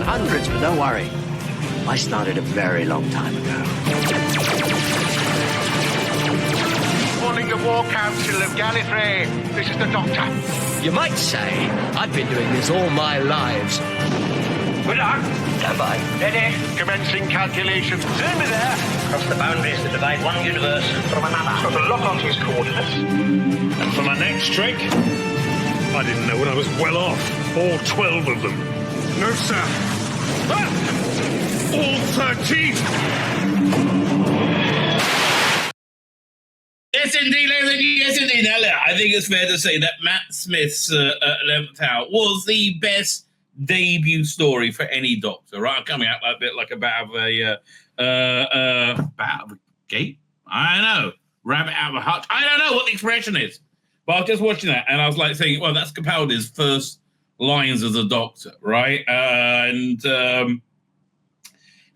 hundreds, but don't worry. I started a very long time ago. Calling the War Council of Gallifrey. This is the Doctor. You might say I've been doing this all my lives. Good luck. Stand by. Ready. Commencing calculations. Zoom me there. Across the boundaries that divide one universe from another. Got to lock onto his coordinates. And for my next trick, I didn't know when I was well off. All 12 of them. No, sir. Ah! All 13! Yes, indeed, yes, indeed. Now, look, I think it's fair to say that Matt Smith's 11th Hour was the best debut story for any Doctor, right? Coming out like a bit like a bat of a gate. I don't know. Rabbit out of a hutch. I don't know what the expression is. But I was just watching that and I was like saying, well, that's Capaldi's first lines as a Doctor, right?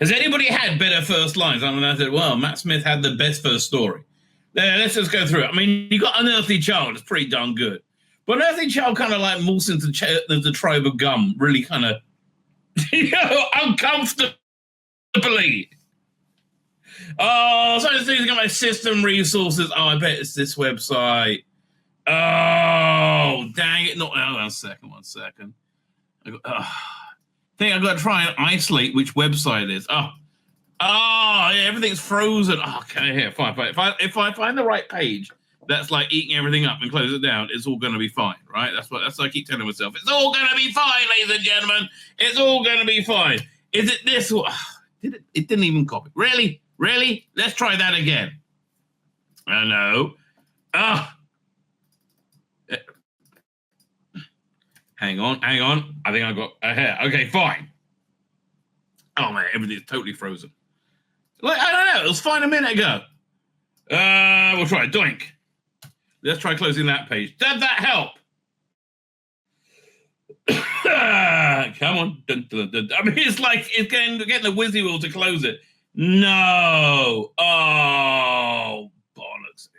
Has anybody had better first lines? And I said, well, Matt Smith had the best first story. Let's just go through it. I mean, you got Unearthly Child. It's pretty darn good. But Unearthly Child kind of like morphs into the tribe of gum, really kind of, uncomfortably. Oh, so I just need to get my system resources. Oh, I bet it's this website. Oh, dang it. No, one second. I think I've got to try and isolate which website it is. Oh, yeah, everything's frozen. Oh, okay, here, fine. If I find the right page that's like eating everything up and close it down, it's all going to be fine, right? That's what I keep telling myself. It's all going to be fine, ladies and gentlemen. It's all going to be fine. Is it this? It didn't even copy. Really? Let's try that again. I know. Hang on. I think I got here. Okay, fine. Oh man, everything's totally frozen. Like, I don't know. It was fine a minute ago. We'll try it. Doink. Let's try closing that page. Did that help? Come on. Dun, dun, dun. I mean, it's like it's getting the whizzy wheel to close it. No. Oh, bollocks.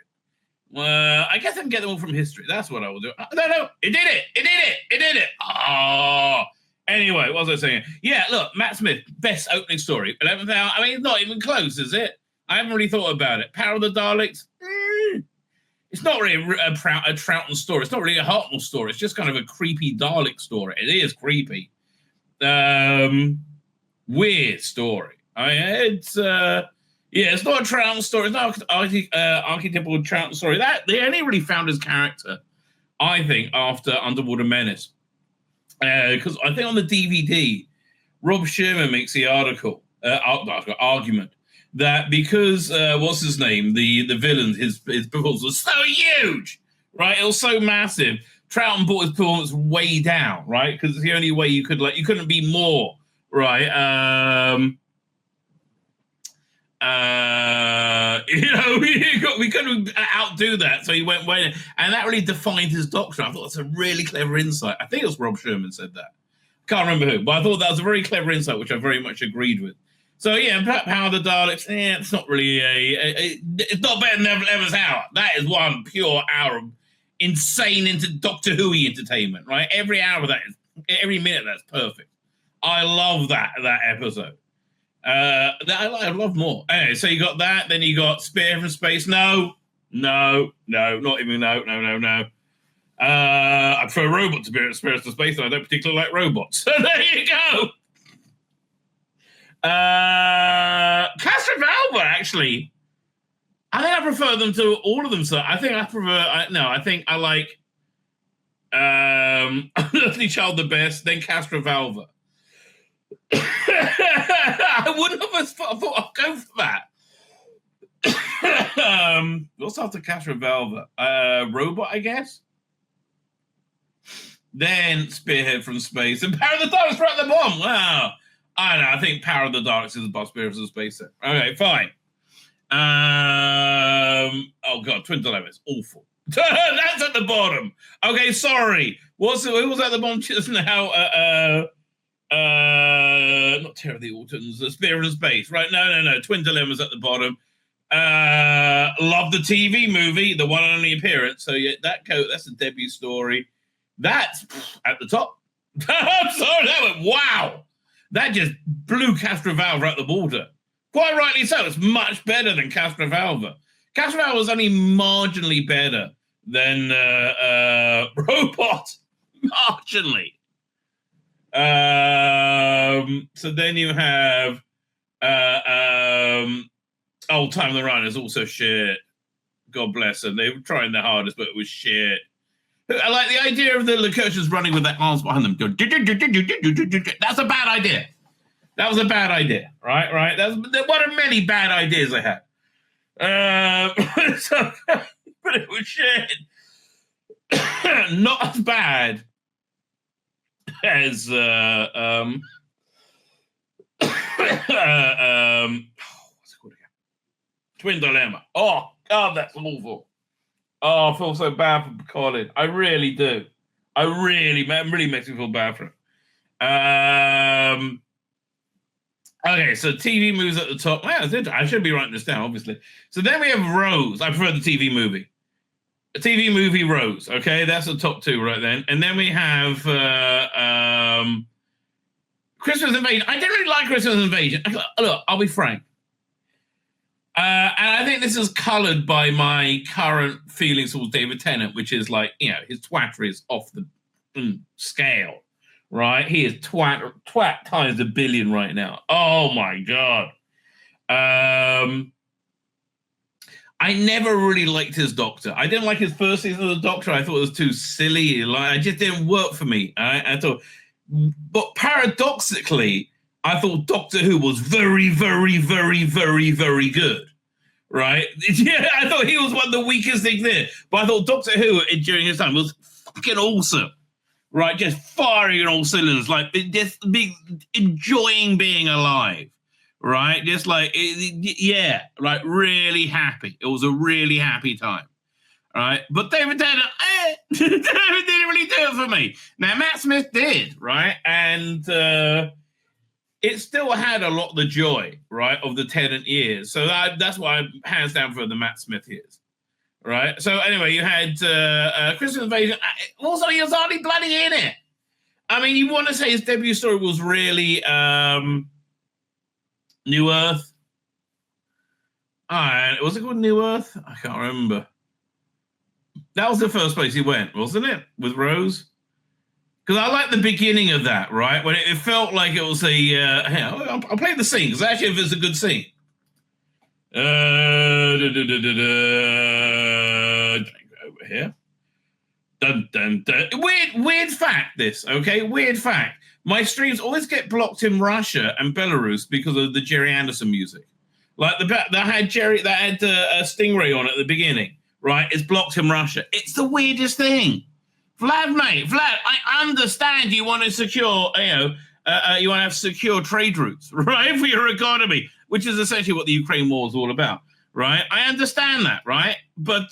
I guess I can get them all from history. That's what I will do. No. It did it. Oh. Anyway, what was I saying? Yeah, look, Matt Smith, best opening story. 11th Hour. I mean, it's not even close, is it? I haven't really thought about it. Power of the Daleks. It's not really a Troughton story. It's not really a Hartnell story. It's just kind of a creepy Dalek story. It is creepy. Weird story. It's not a Troughton story. It's not archetypical Troughton story. That they only really found his character, I think, after Underwater Menace. Because I think on the DVD, Rob Sherman makes the argument that because what's his name, the villain, his performance was so huge, right? It was so massive. Troughton brought his performance way down, right? Because it's the only way you couldn't be more, right? We couldn't outdo that, so he went way, and that really defined his Doctor. I thought that's a really clever insight. I think it was Rob Sherman said that. Can't remember who, but I thought that was a very clever insight, which I very much agreed with. So yeah, Power of the Daleks. It's not really it's not better than 11th Hour. That is one pure hour of insane into Doctor Who-y entertainment, right? Every hour of that every minute that's perfect. I love that episode. I love more. Anyway, so you got that, then you got Spear from Space. No, not even no. I prefer a robot to Spear from Space, and I don't particularly like robots. So there you go. Castrovalva, actually. I think I prefer them to all of them, sir. I think I like Unearthly Child the best, then Castrovalva. I wouldn't have thought I'd go for that. What's after Castrovalva? Robot, I guess. Then Spearhead from Space and Power of the Daleks right at the bottom. Wow. I don't know. I think Power of the Daleks is above Spearhead from Space. Okay, fine. Oh God, Twin Dilemmas, awful. That's at the bottom. Okay, sorry. Who was at the bottom just now? Not Terror of the Autons, Spear in Space, right? No. Twin Dilemmas at the bottom. Love the TV movie, the one and only appearance. So yeah, that's a debut story. That's at the top. I'm sorry, that went wow. That just blew Castrovalva out the water. Quite rightly so. It's much better than Castrovalva. Castrovalva was only marginally better than Robot. Marginally. So then you have Old Time the Run is also shit. God bless them. They were trying their hardest, but it was shit. I like the idea of the Lacurtians running with their arms behind them. That's a bad idea. That was a bad idea, right? That's one of many bad ideas I had. But it was shit. Not as bad as what's it called again? Twin Dilemma. Oh God, that's awful. Oh, I feel so bad for Colin. I really do. It really makes me feel bad for him. Okay, so TV movies at the top. Yeah, I should be writing this down, obviously. So then we have Rose. I prefer the TV movie. The TV movie Rose. Okay, that's the top two right then. And then we have Christmas Invasion. I didn't really like Christmas Invasion. Look, I'll be frank. And I think this is colored by my current feelings towards David Tennant, which is like, his twattery is off the scale, right? He is twat times a billion right now. Oh my God. I never really liked his Doctor. I didn't like his first season of the Doctor. I thought it was too silly. Like, it just didn't work for me. I thought, but paradoxically, I thought Doctor Who was very, very, very, very, very good, right? Yeah, I thought he was one of the weakest things there. But I thought Doctor Who during his time was fucking awesome, right? Just firing on all cylinders, like just enjoying being alive, right? Just like, like really happy. It was a really happy time, right? But David Tennant, David didn't really do it for me. Now, Matt Smith did, right? And it still had a lot of the joy, right, of the Tennant years. So that's why I'm hands down for the Matt Smith years, right? So anyway, you had Christmas Invasion. Also, he was hardly bloody in it. I mean, you want to say his debut story was really New Earth? Was it called New Earth? I can't remember. That was the first place he went, wasn't it? With Rose? Because I like the beginning of that, right? When it felt like it was a... I'll play the scene, because actually if it's a good scene. Over here. Dun, dun, dun. Weird fact, this, okay? Weird fact. My streams always get blocked in Russia and Belarus because of the Jerry Anderson music. Like, that had Stingray on at the beginning, right? It's blocked in Russia. It's the weirdest thing. Vlad, I understand you want to secure, you want to have secure trade routes, right, for your economy, which is essentially what the Ukraine war is all about, right? I understand that, right? But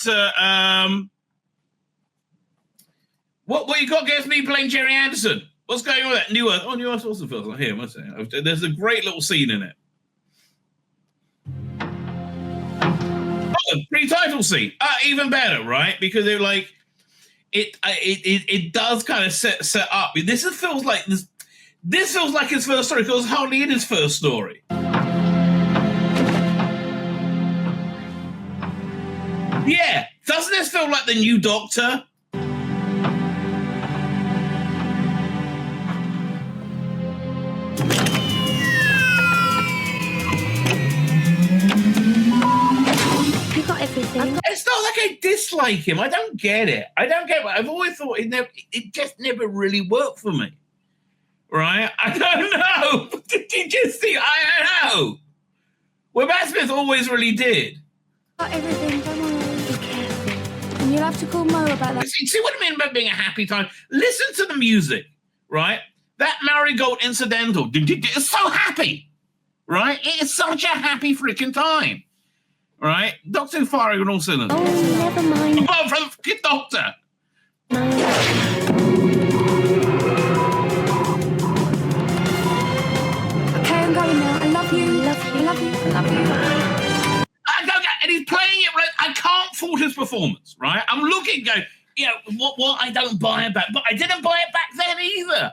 what you got against me playing Jerry Anderson? What's going on with that? New Earth. Oh, New Earth also feels like here. What's it? There's a great little scene in it. Oh, pre-title scene. Even better, right? Because they're like, it does kind of set up. This feels like his first story, because it's hardly in his first story. Yeah, doesn't this feel like the new Doctor? You got everything. It's not like I dislike him. I don't get it. I've always thought it just never really worked for me. Right? I don't know. Did you just see? I don't know. Well, Matt Smith always really did. Got everything. Don't worry. Be careful. And you'll have to call Mo about that. See what I mean about being a happy time? Listen to the music, right? That Marigold incidental. It's so happy, right? It is such a happy freaking time. Right? Doctor Who firing on all cylinders. Oh, never mind. Apart from the fucking Doctor. Okay, I'm going now. I love you. Love you. Love you. Love you. And he's playing it right. I can't fault his performance, right? I'm looking, going, what I don't buy it back. But I didn't buy it back then either.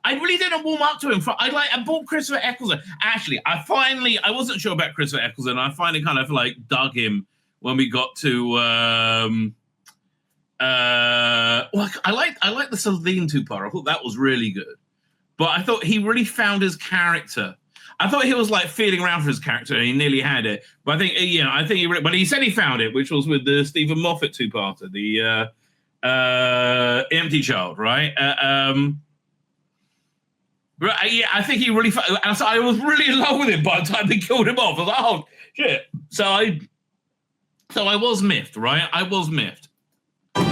I really didn't warm up to him. I bought Christopher Eccleston. Actually, I wasn't sure about Christopher Eccleston. I finally kind of like dug him when we got to. I like the Celine two-part. I thought that was really good, but I thought he really found his character. I thought he was like feeling around for his character, and he nearly had it. But I think he said he found it, which was with the Stephen Moffat two-parter, the Empty Child, right? I think he really. And so I was really in love with him by the time they killed him off. I was like, oh shit! So I was miffed, right? I was miffed. Look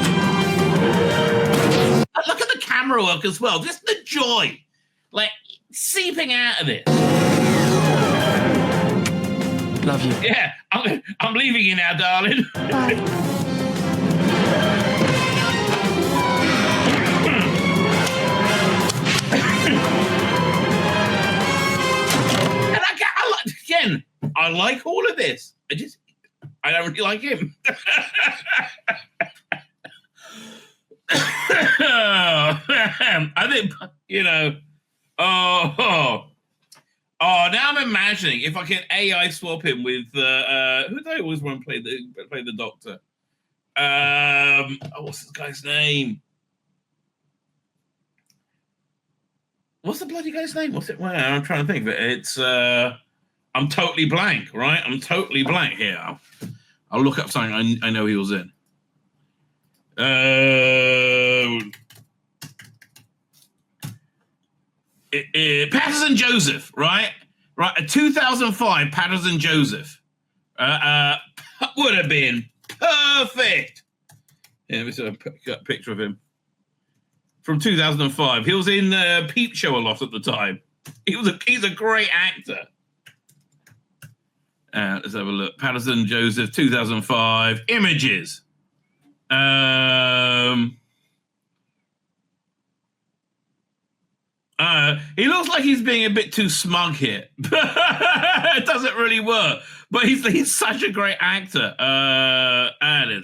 at the camera work as well. Just the joy, like seeping out of it. Love you. Yeah, I'm leaving you now, darling. Bye. And I like all of this. I don't really like him. I think, now I'm imagining if I can AI swap him with who did I always want to play the Doctor? What's this guy's name? What's the bloody guy's name? What's it? Well, I'm trying to think of it. It's I'm totally blank, right? I'm totally blank here. I'll look up something I know he was in. Patterson Joseph, right? Right, a 2005 Patterson Joseph would have been perfect. Yeah, let me see a picture of him from 2005. He was in Peep Show a lot at the time. He's a great actor. Let's have a look. Patterson Joseph, 2005 images. He looks like he's being a bit too smug here. It doesn't really work, but he's such a great actor.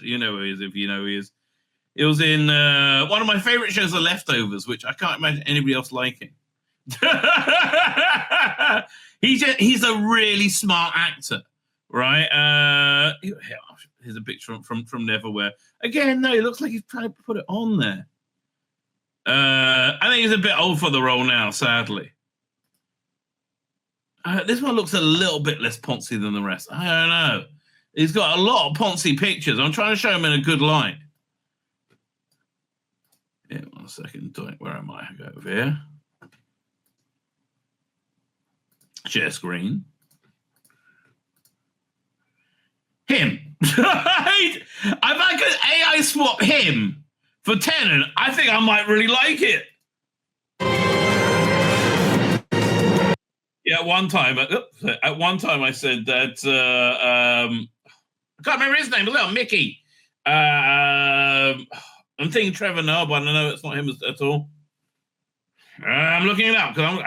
You know who he is if you know who he is. He was in one of my favorite shows, The Leftovers, which I can't imagine anybody else liking. He's a really smart actor, right? Here's a picture from Neverwhere. Again, no, it looks like he's trying to put it on there. I think he's a bit old for the role now, sadly. This one looks a little bit less poncy than the rest. I don't know. He's got a lot of poncy pictures. I'm trying to show him in a good light. Yeah, 1 second. Where am I? I go over here. Share screen. Him. If I could AI swap him for Tennant, I think I might really like it. Yeah, at one time I said that I can't remember his name. Look, Mickey. I'm thinking Trevor Noah, but I know it's not him at all. I'm looking it up because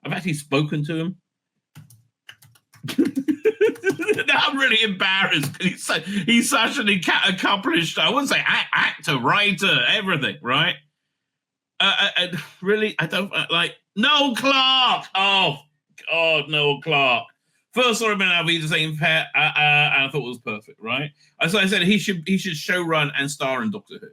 I've actually spoken to him. Now I'm really embarrassed because he's such an accomplished, I wouldn't say actor, writer, everything, right? Really, I don't like Noel Clarke. Oh God, Noel Clarke. First saw him in Alvita's Same Pet, and I thought it was perfect, right? So I said he should show run and star in Doctor Who.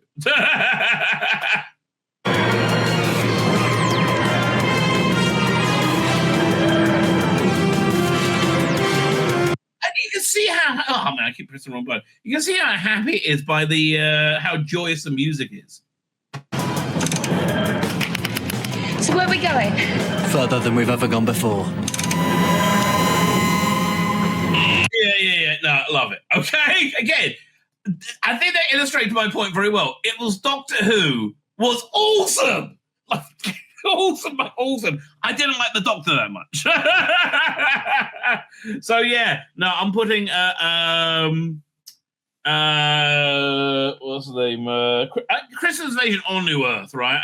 You can see how I keep pressing the wrong button. You can see how happy it is by the how joyous the music is. So where are we going? Further than we've ever gone before. Yeah. No, I love it. Okay, again, I think that illustrates my point very well. It was Doctor Who was awesome. Like, awesome. I didn't like the Doctor that much. So yeah, no, I'm putting what's the name? Christmas Invasion on New Earth, right?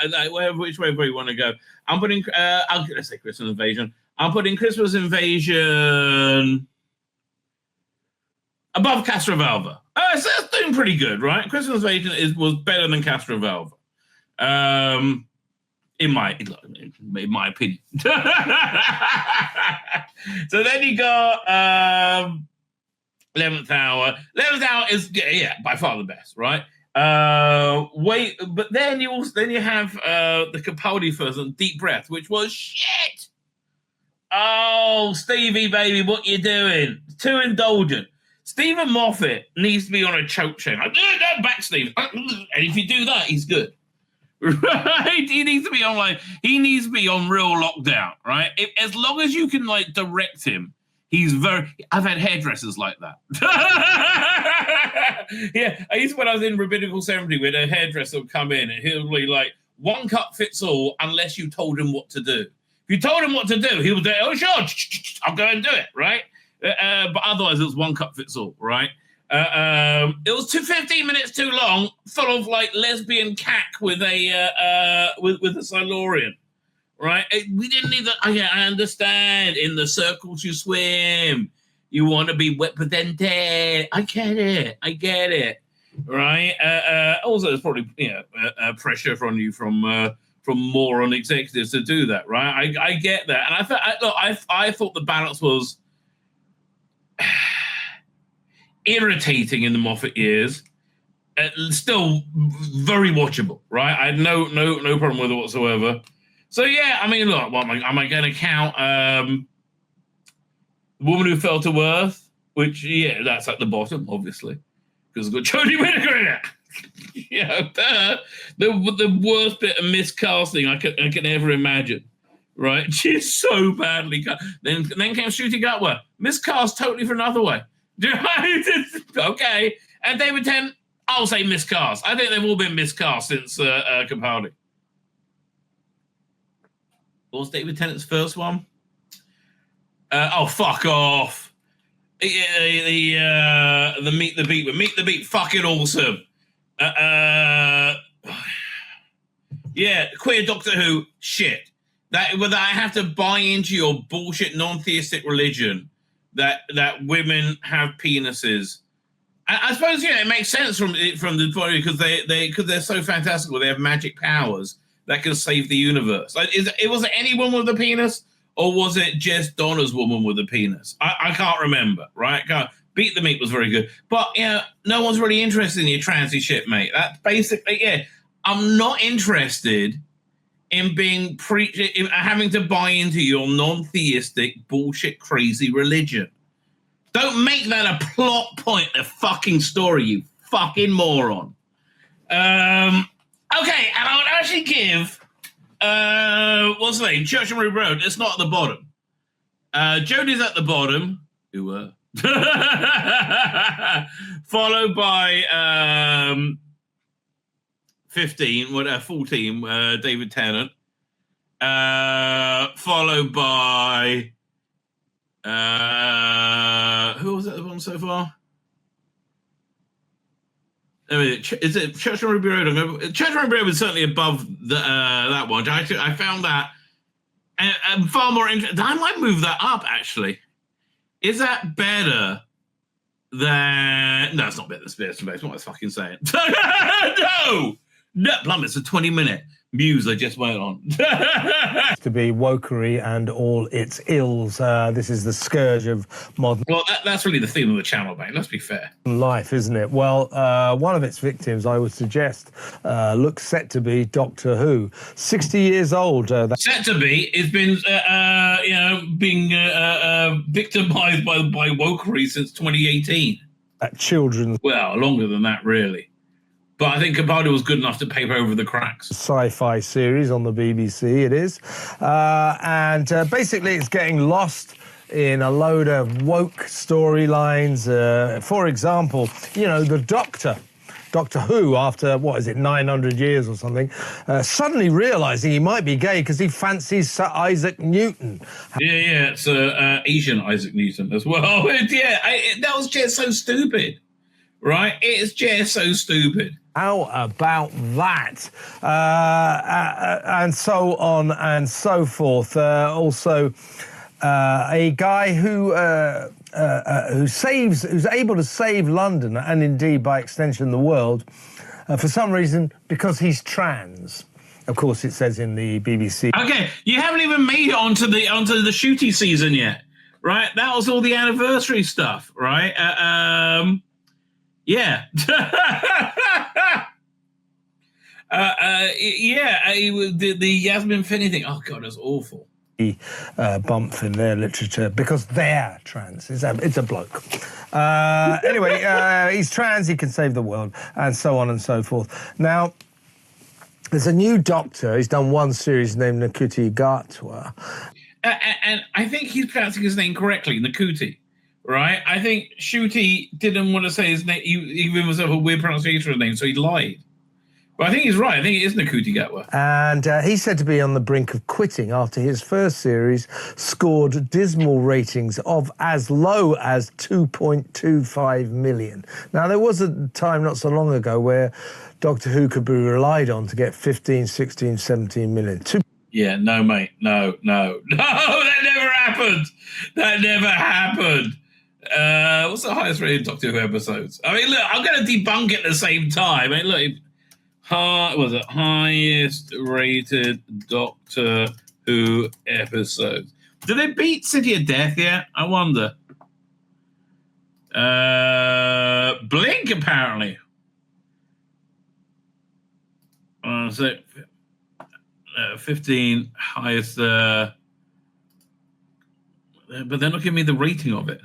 Which way we want to go. I'm putting let's say Christmas Invasion. I'm putting Christmas Invasion above Castrovalva. So that's doing pretty good, right? Christmas Invasion was better than Castrovalva. in my opinion. So then you got 11th Hour. 11th Hour is by far the best, right? But then you have the Capaldi first and Deep Breath, which was shit. Oh, Stevie, baby, what you doing? Too indulgent. Stephen Moffat needs to be on a choke chain. Like, no, back, Steve. And if you do that, he's good. Right? He needs to be on real lockdown, right? As long as you can direct him, I've had hairdressers like that. Yeah, when I was in Rabbinical Seminary, we had a hairdresser would come in and he'll be like, one cut fits all unless you told him what to do. If you told him what to do, he would say, oh, sure, I'll go and do it, right? But otherwise, it was one cut fits all, right? It was 15 minutes too long, full of lesbian cack with a Silurian, right? We didn't need that. I understand. In the circles you swim, you want to be wet but then dead. I get it, right? Also, there's probably pressure from you from moron executives to do that, right? I get that, and I thought the balance was irritating in the Moffat years, still very watchable, right? I had no problem with it whatsoever. So yeah, I mean, look, what am I going to count? Woman Who Fell to Earth, which that's at the bottom, obviously, because it's got Jodie Whittaker in it. The worst bit of miscasting I can ever imagine. Right, she's so badly cut. Then came Shooting Upward, miscast totally for Another Way. Okay, and David Tennant, I'll say miscast. I think they've all been miscast since Capaldi. What was David Tennant's first one? Fuck off. The Meet the Beat. Meet the Beat, fucking awesome. Queer Doctor Who, shit. That I have to buy into your bullshit non-theistic religion that women have penises. I suppose it makes sense from the body because they're so fantastical. They have magic powers that can save the universe. Was it any woman with a penis, or was it just Donna's woman with a penis? I can't remember. Right? Beat the Meat was very good, but no one's really interested in your transy shit, mate. That's basically I'm not interested in being having to buy into your non-theistic bullshit crazy religion. Don't make that a plot point in a fucking story, you fucking moron. Okay, and I would actually give what's the name? Church and Ruby Road. It's not at the bottom. Jodie's at the bottom. Followed by 14, David Tennant. Followed by who was that the one so far? Is it Church on Ruby Road? Church on Ruby Road was certainly above that one. I found that and far more interesting. I might move that up, actually. Is that better than... No, it's not better than Space to Base. What was I fucking saying? No! Blimey, it's a 20-minute muse I just went on. To be wokery and all its ills. This is the scourge of modern... Well, that's really the theme of the channel, mate. Let's be fair. Life, isn't it? Well, one of its victims, I would suggest, looks set to be Doctor Who. 60 years old. Set to be. It's been, being victimised by wokery since 2018. Children's... Well, longer than that, really. But I think Capaldi was good enough to paper over the cracks. Sci-fi series on the BBC, it is. And basically it's getting lost in a load of woke storylines. For example, the Doctor Who, after, 900 years or something, suddenly realising he might be gay because he fancies Sir Isaac Newton. Yeah, it's Asian Isaac Newton as well. That was just so stupid, right? It's just so stupid. How about that? And so on and so forth. Also, a guy who's able to save London and indeed by extension the world for some reason because he's trans. Of course, it says in the BBC. Okay, you haven't even made it onto the shooty season yet, right? That was all the anniversary stuff, right? Yeah. The Yasmin Finney thing. Oh God, that's awful. Bump in their literature because they're trans. It's a bloke. Anyway, he's trans. He can save the world, and so on and so forth. Now, there's a new Doctor. He's done one series named Nakuti Gatwa. And I think he's pronouncing his name correctly, Nakuti, right? I think Shooty didn't want to say his name. He gave himself a weird pronunciation of his name, so he lied. But I think he's right. I think it is Nakuti Gatwa. And he's said to be on the brink of quitting after his first series scored dismal ratings of as low as 2.25 million. Now, there was a time not so long ago where Doctor Who could be relied on to get 15, 16, 17 million. Yeah, no, mate. No, that never happened. That never happened. What's the highest rated Doctor Who episodes? I mean, look, I'm going to debunk it at the same time. I mean, look, was it highest rated Doctor Who episodes? Did they beat City of Death yet? I wonder. Blink, apparently. So 15 highest, but they're not giving me the rating of it.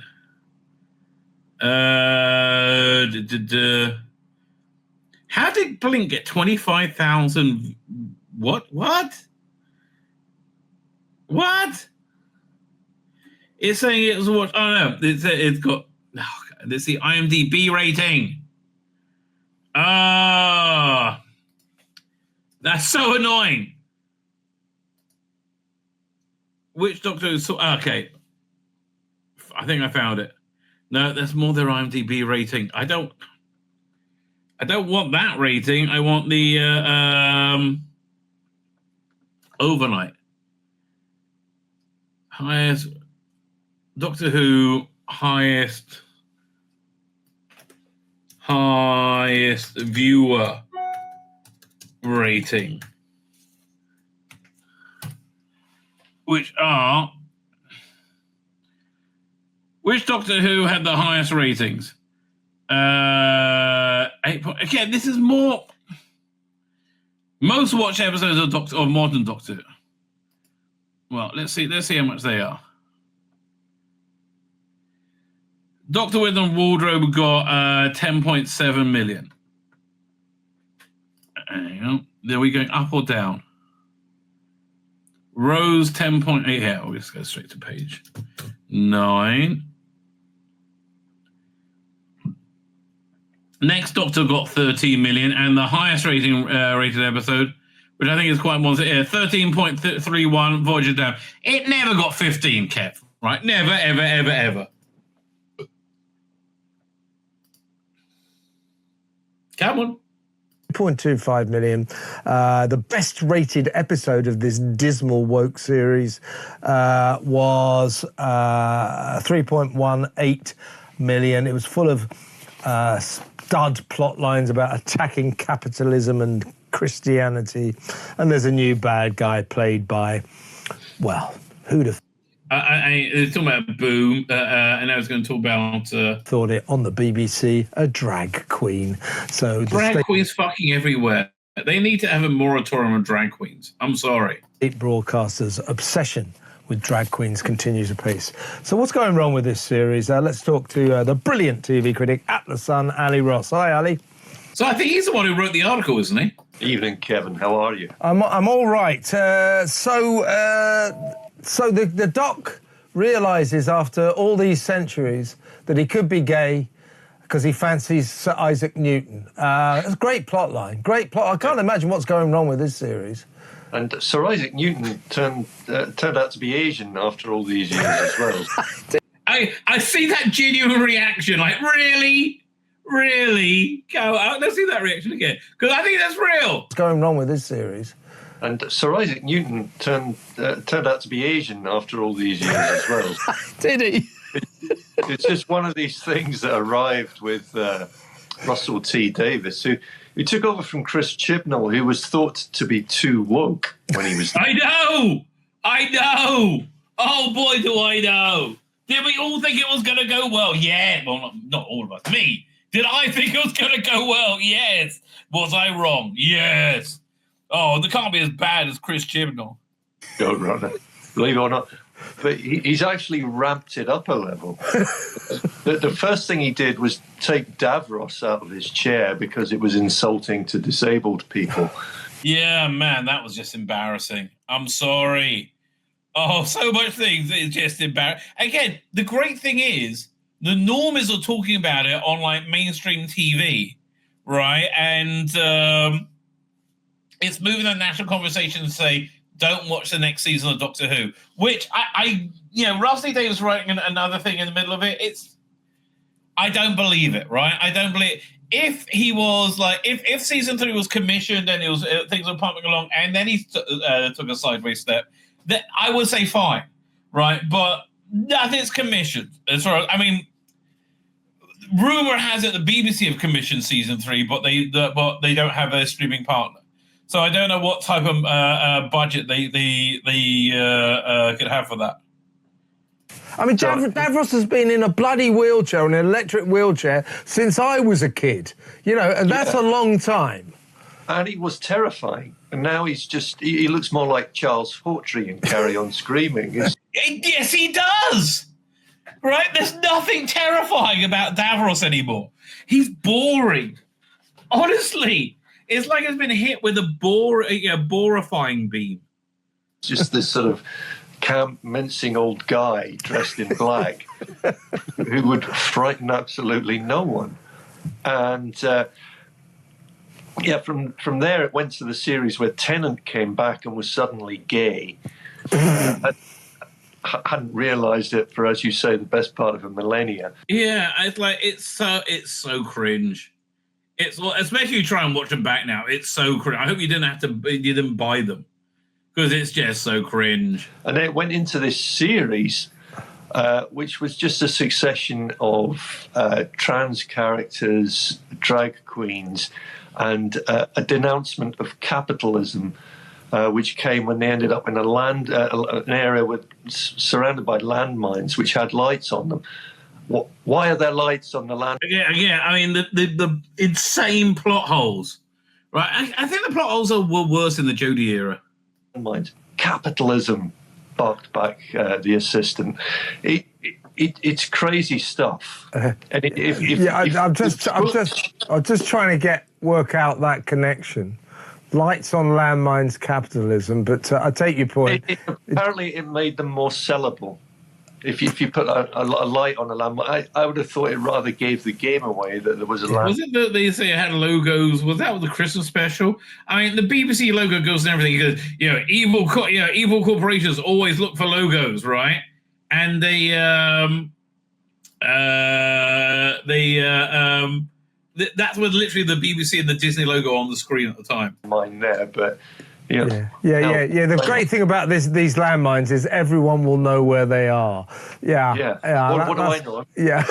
How did Blink get 25,000? What? It's saying it was what? Oh no, it's got. Oh, it's the IMDb rating. Ah, that's so annoying. Which Doctor is okay? I think I found it. No, that's more their IMDb rating. I don't want that rating. I want the overnight. Highest Doctor Who highest viewer rating. Which Doctor Who had the highest ratings? 8 again, this is more most watched episodes of modern Doctor Who. Well, let's see how much they are. Doctor with and Wardrobe got 10.7 million. Hang on. Are we going up or down? Rose 10.8. Yeah, we'll just go straight to page 9. Next Doctor got 13 million, and the highest rated episode, which I think is quite more, 13.31, Voyager Down. It never got 15, Kev, right? Never, ever, ever, ever. Come on. 2.25 million. The best rated episode of this dismal woke series was 3.18 million. It was full of stud plot lines about attacking capitalism and Christianity. And there's a new bad guy played by, well, who'd have They're talking about Boom, and I was going to talk about thought it on the BBC, a drag queen. So drag queens fucking everywhere. They need to have a moratorium on drag queens. I'm sorry. State broadcasters' obsession with drag queens continues apace. So what's going wrong with this series? Let's talk to the brilliant TV critic at The Sun, Ali Ross. Hi, Ali. So I think he's the one who wrote the article, isn't he? Evening, Kevin. How are you? I'm all right. So the doc realises after all these centuries that he could be gay because he fancies Sir Isaac Newton. It's a great plot line. Great plot. I can't imagine what's going wrong with this series. And Sir Isaac Newton turned out to be Asian after all these years as well. I see that genuine reaction. Like, really? Go out. Let's see that reaction again. Because I think that's real. What's going wrong with this series? And Sir Isaac Newton turned out to be Asian after all these years as well. Did he? It's just one of these things that arrived with Russell T Davies, who He took over from Chris Chibnall, who was thought to be too woke when he was. I know. Oh boy, do I know. Did we all think it was going to go well? Yeah. Well, not all of us. Me. Did I think it was going to go well? Yes. Was I wrong? Yes. Oh, they can't be as bad as Chris Chibnall. Don't run it. Believe it or not. But he's actually ramped it up a level. The first thing he did was take Davros out of his chair because it was insulting to disabled people. Yeah, man, that was just embarrassing. I'm sorry. Oh, so much things. It's just embarrassing. Again, the great thing is the normies are talking about it on like mainstream TV, right? And it's moving the national conversation to say, don't watch the next season of Doctor Who, which I Rusty Davis writing another thing in the middle of it. I don't believe it, right? I don't believe if he was like, if season 3 was commissioned and it was things were pumping along, and then he took a sideways step, that I would say fine, right? But nothing's commissioned. As far as, I mean, rumor has it the BBC have commissioned season 3, but they don't have a streaming partner. So I don't know what type of budget they could have for that. I mean, Davros has been in a bloody wheelchair, an electric wheelchair, since I was a kid. And that's a long time. And he was terrifying. And now he looks more like Charles Hawtrey in Carry On Screaming. Yes, he does. Right? There's nothing terrifying about Davros anymore. He's boring. Honestly. It's like it's been hit with a borifying beam. Just this sort of camp mincing old guy dressed in black who would frighten absolutely no one. And from there it went to the series where Tennant came back and was suddenly gay. I hadn't realised it for, as you say, the best part of a millennia. Yeah, it's so cringe. It's especially you try and watch them back now. It's so cringe. I hope you didn't buy them because it's just so cringe. And it went into this series, which was just a succession of trans characters, drag queens, and a denouncement of capitalism, which came when they ended up in an area surrounded by landmines, which had lights on them. Why are there lights on the land? Yeah. I mean, the insane plot holes, right? I think the plot holes were worse in the Jodie era. Mind, capitalism, barked back the assistant. It's crazy stuff. I'm just trying to work out that connection. Lights on landmines, capitalism. But I take your point. Apparently, it made them more sellable. If you put a light on a landmine, I would have thought it rather gave the game away that there was a landmine. Was it that they say it had logos? Was that the Christmas special? I mean, the BBC logo goes and everything. It goes, evil corporations always look for logos, right? And that was literally the BBC and the Disney logo on the screen at the time. Mine there, but. Yeah. The great thing about these landmines is everyone will know where they are. Yeah. What do I know? Yeah.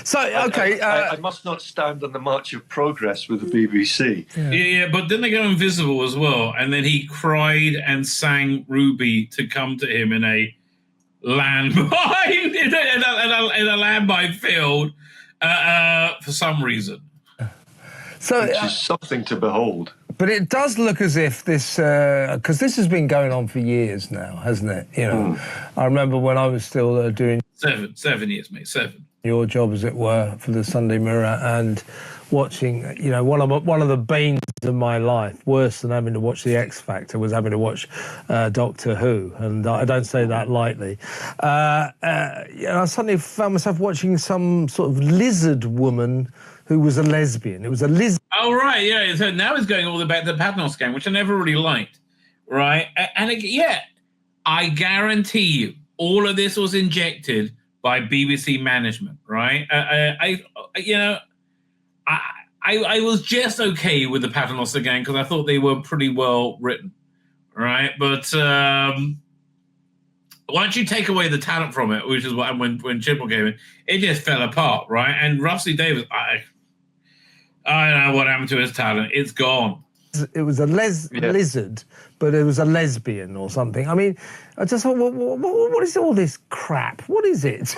So, okay. I must not stand on the March of Progress with the BBC. Yeah, but then they go invisible as well. And then he cried and sang Ruby to come to him in a landmine, in a landmine field for some reason. So, which is something to behold. But it does look as if this, because this has been going on for years now, hasn't it? I remember when I was still doing 7 years, mate. 7. Your job, as it were, for the Sunday Mirror, and watching. One of the banes of my life, worse than having to watch the X Factor, was having to watch Doctor Who, and I don't say that lightly. I suddenly found myself watching some sort of lizard woman who was a lesbian. It was a lizard. Oh, right, yeah. So now it's going all the way back to the Patnos gang, which I never really liked, right? And I guarantee you, all of this was injected by BBC management, right? I was just okay with the Paternoster gang because I thought they were pretty well written, right? But once you take away the talent from it, which is when Chibnall came in, it just fell apart, right? And Rusty Davis, I don't know what happened to his talent. It's gone. It was a lizard, but it was a lesbian or something. I mean, I just thought, what is all this crap? What is it?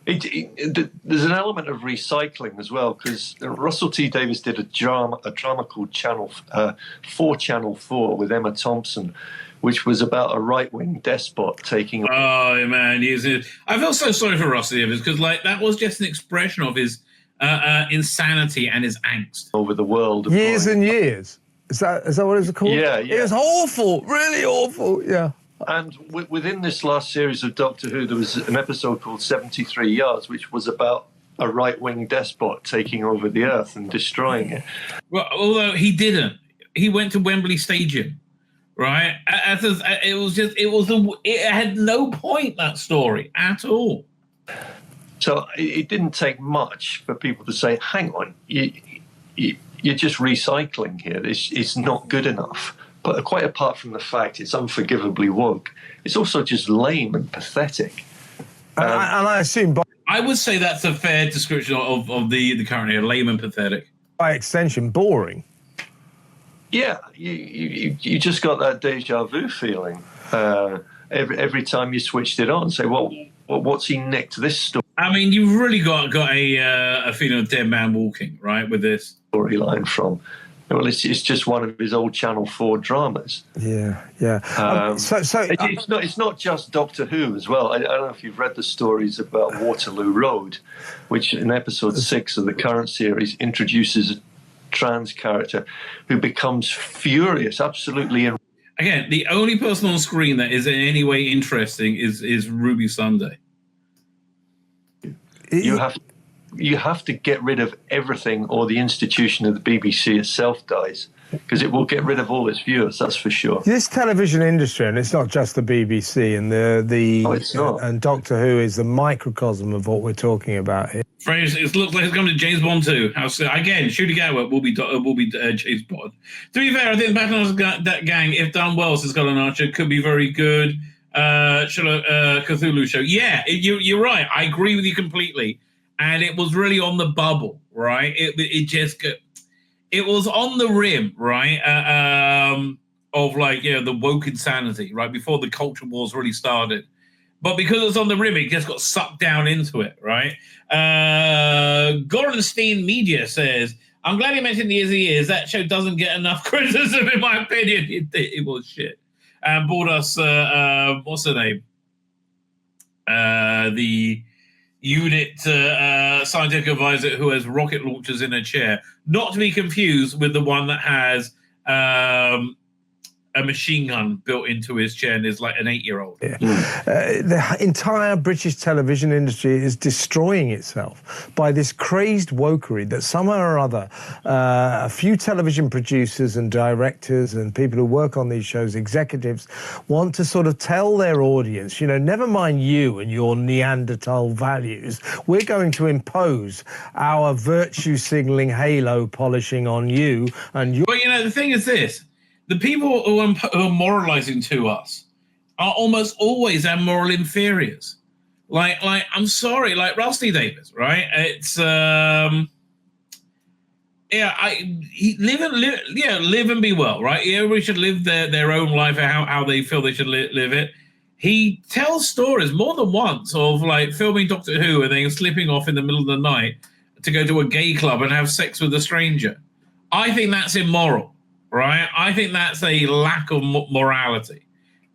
There's an element of recycling as well, because Russell T Davies did a drama called Channel 4 with Emma Thompson, which was about a right-wing despot taking. Oh man, I feel so sorry for Russell Davies because that was just an expression of his insanity and his angst over the world. Years and years. Is that what it was called? Yeah. It was awful, really awful. Yeah. And within this last series of Doctor Who, there was an episode called 73 Yards, which was about a right-wing despot taking over the Earth and destroying it. Well, although he didn't. He went to Wembley Stadium, right? It had no point, that story, at all. So it didn't take much for people to say, hang on, you're just recycling here. It's not good enough. But quite apart from the fact it's unforgivably woke, it's also just lame and pathetic. And I assume I would say that's a fair description of the current era, lame and pathetic. By extension, boring. Yeah, you just got that deja vu feeling every time you switched it on. Say, well, what's he nicked this story? I mean, you've really got a feeling of dead man walking, right, with this storyline from. Well, it's just one of his old Channel 4 dramas. Yeah. It's not just Doctor Who as well. I don't know if you've read the stories about Waterloo Road, which in episode 6 of the current series introduces a trans character who becomes furious, absolutely. Again, the only person on screen that is in any way interesting is Ruby Sunday. You have to get rid of everything, or the institution of the BBC itself dies, because it will get rid of all its viewers. That's for sure. This television industry, and it's not just the BBC, and it's not. And Doctor Who is the microcosm of what we're talking about here. It looks like it's coming to James Bond 2. Again, Shooty Gower will be James Bond. To be fair, I think the Battle of that Gang, if done well, says Colin Archer, could be very good. Cthulhu show. Yeah, you're right. I agree with you completely. And it was really on the bubble, right? It was on the rim, right? Of the woke insanity, right? Before the culture wars really started. But because it was on the rim, it just got sucked down into it, right? Gorenstein Media says, I'm glad you mentioned Years and Years. That show doesn't get enough criticism, in my opinion. It was shit. And bought us, what's her name? The unit scientific advisor who has rocket launchers in a chair. Not to be confused with the one that has a machine gun built into his chair and is like an 8-year-old. Yeah. The entire British television industry is destroying itself by this crazed wokery that somehow or other a few television producers and directors and people who work on these shows, executives, want to sort of tell their audience, never mind you and your Neanderthal values, we're going to impose our virtue signaling halo polishing on you and you. But the thing is this. The people who are moralizing to us are almost always our moral inferiors. Like I'm sorry, like Rusty Davis, right? It's live and be well, right? Everybody should live their own life how they feel they should live it. He tells stories more than once of filming Doctor Who and then slipping off in the middle of the night to go to a gay club and have sex with a stranger. I think that's immoral. Right, I think that's a lack of morality,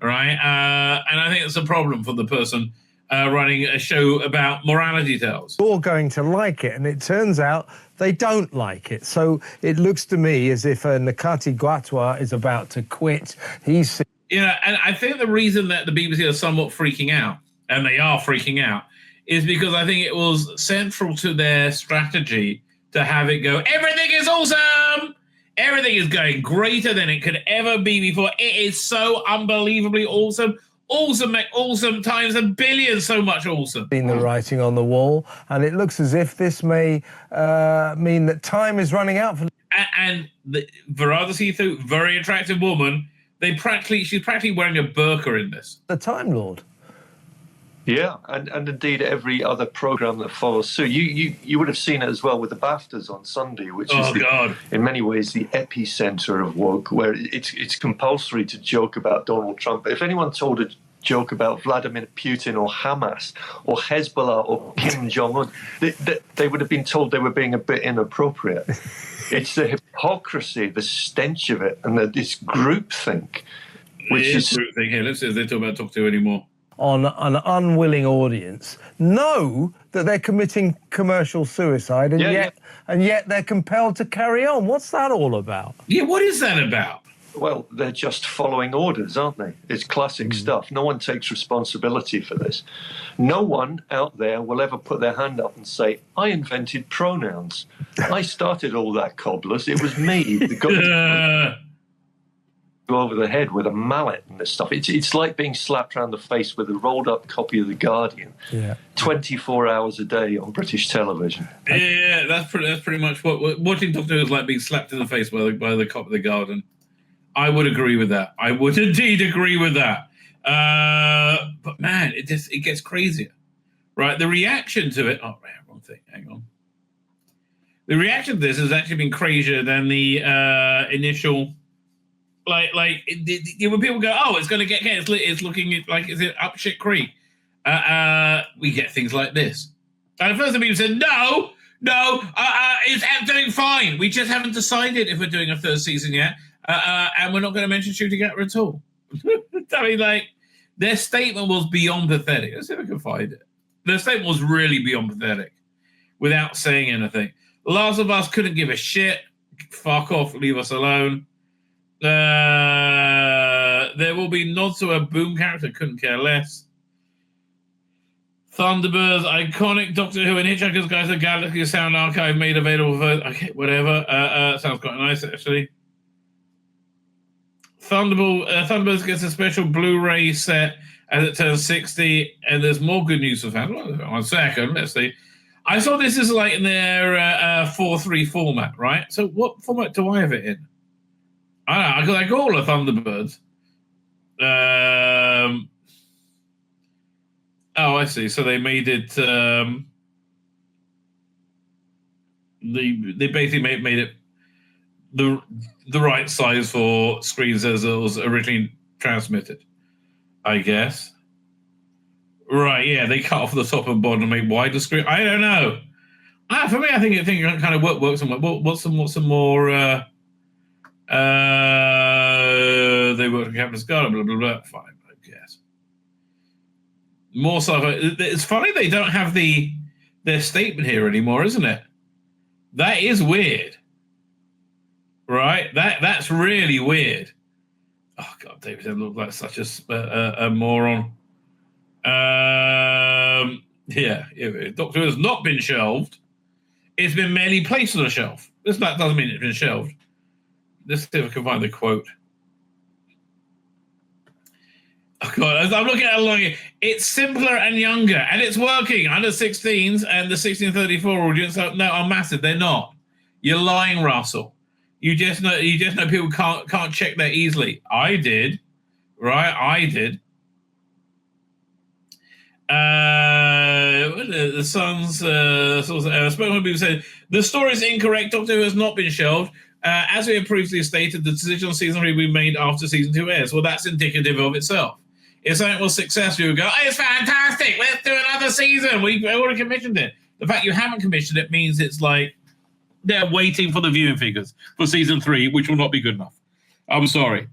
right? And I think it's a problem for the person running a show about morality tales. You're going to like it, and it turns out they don't like it. So it looks to me as if Nakati Guatwa is about to quit. And I think the reason that the BBC are somewhat freaking out, and they are freaking out, is because I think it was central to their strategy to have it go, everything is awesome! Everything is going greater than it could ever be before. It is so unbelievably awesome. Awesome, awesome times a billion, so much awesome. Seen the writing on the wall, and it looks as if this may mean that time is running out for. And Verada Sethu, very attractive woman. She's practically wearing a burqa in this. The Time Lord. Yeah, and indeed every other program that follows suit. You would have seen it as well with the BAFTAs on Sunday, which is in many ways the epicenter of woke, where it's compulsory to joke about Donald Trump. If anyone told a joke about Vladimir Putin or Hamas or Hezbollah or Kim Jong-un, they would have been told they were being a bit inappropriate. It's the hypocrisy, the stench of it, and this groupthink. Which is groupthink here. Let's see if they talk about Talk To anymore. On an unwilling audience know that they're committing commercial suicide, and yet they're compelled to carry on. What's that all about? Yeah, what is that about? Well, they're just following orders, aren't they? It's classic stuff. No one takes responsibility for this. No one out there will ever put their hand up and say, I invented pronouns. I started all that cobblers. It was me. The guy go over the head with a mallet and this stuff. It's like being slapped around the face with a rolled-up copy of The Guardian. 24 hours a day on British television. Yeah, that's pretty much what watching Doctor Who is like being slapped in the face by the cop of The Guardian. I would agree with that. I would indeed agree with that. But man, it gets crazier, right? The reaction to it. Oh, wrong thing. Hang on. The reaction to this has actually been crazier than the initial. When people go, oh, it's going to get it's looking like it's up shit creek. We get things like this. And at first the people said, no, it's absolutely fine. We just haven't decided if we're doing a third season yet. And we're not going to mention Shooting at her at all. I mean, their statement was beyond pathetic. Let's see if I can find it. Their statement was really beyond pathetic without saying anything. Last of Us couldn't give a shit. Fuck off, leave us alone. There will be nods to a Boom character, couldn't care less. Thunderbirds, iconic Doctor Who and Hitchhiker's Guide to the Galaxy sound archive made available for... Okay, whatever. Sounds quite nice, actually. Thunderbirds gets a special Blu-ray set as it turns 60, and there's more good news for fans. 1 second, let's see. I saw this is like in their 4:3 format, right? So what format do I have it in? I don't know, I got all the Thunderbirds. Oh, I see. So they made it. They basically made it the right size for screens as it was originally transmitted, I guess. Right? Yeah, they cut off the top and bottom and make wider screen. I don't know. For me, I think it kind of works. What's some more? They work on Captain's Garden, blah, blah, blah. Fine, I guess. More stuff. It's funny they don't have their statement here anymore, isn't it? That is weird. Right? That's really weird. Oh, God, David looks like such a moron. Yeah, Doctor Who has not been shelved. It's been merely placed on a shelf. That doesn't mean it's been shelved. Let's see if I can find the quote. Oh, God, I'm looking at it long. It's simpler and younger, and it's working. Under 16s and the 1634 audience are massive. They're not. You're lying, Russell. You just know people can't check that easily. I did, right? I did. The Sun's spokesman people said the story is incorrect. Doctor Who has not been shelved. As we have previously stated, the decision on season 3 will be made after season 2 airs. Well, that's indicative of itself. If something was successful, you would go, it's fantastic, let's do another season. We already commissioned it. The fact you haven't commissioned it means it's like they're waiting for the viewing figures for season 3, which will not be good enough. I'm sorry.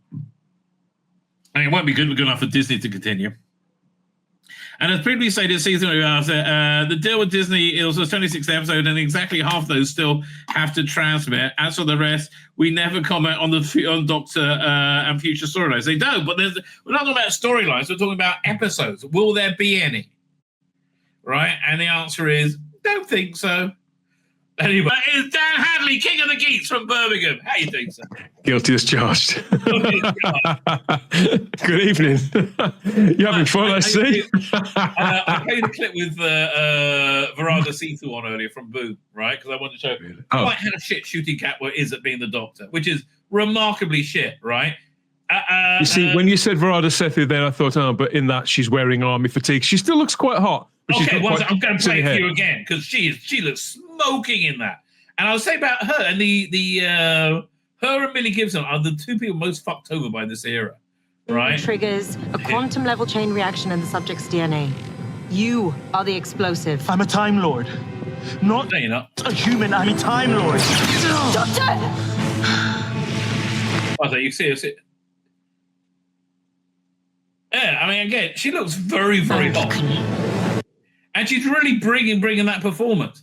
I mean, it won't be good enough for Disney to continue. And as previously stated, season the deal with Disney, it was a 26th episode, and exactly half of those still have to transmit. As for the rest, we never comment on Doctor and future storylines. They don't, but we're not talking about storylines. We're talking about episodes. Will there be any? Right? And the answer is, don't think so. Anyway, it's Dan Hadley, King of the Geeks from Birmingham. How you doing, sir? Guilty as charged. Good evening. You having fun, I see. I played a clip with Verada Situ on earlier from Boom, right? Because I wanted to show quite how shit Shooting Cat is at being the Doctor, which is remarkably shit, right? You see, when you said Verada Sethu, then I thought, oh, but in that she's wearing army fatigue. She still looks quite hot. Okay, I'm going to play it for you again because she looks smoking in that. And I'll say about her and her and Millie Gibson are the two people most fucked over by this era, right? Triggers a quantum level chain reaction in the subject's DNA. You are the explosive. I'm a Time Lord. Not a human, I'm a Time Lord. Doctor! Oh, you see it? Yeah, I mean, again, she looks very, very hot. And she's really bringing that performance.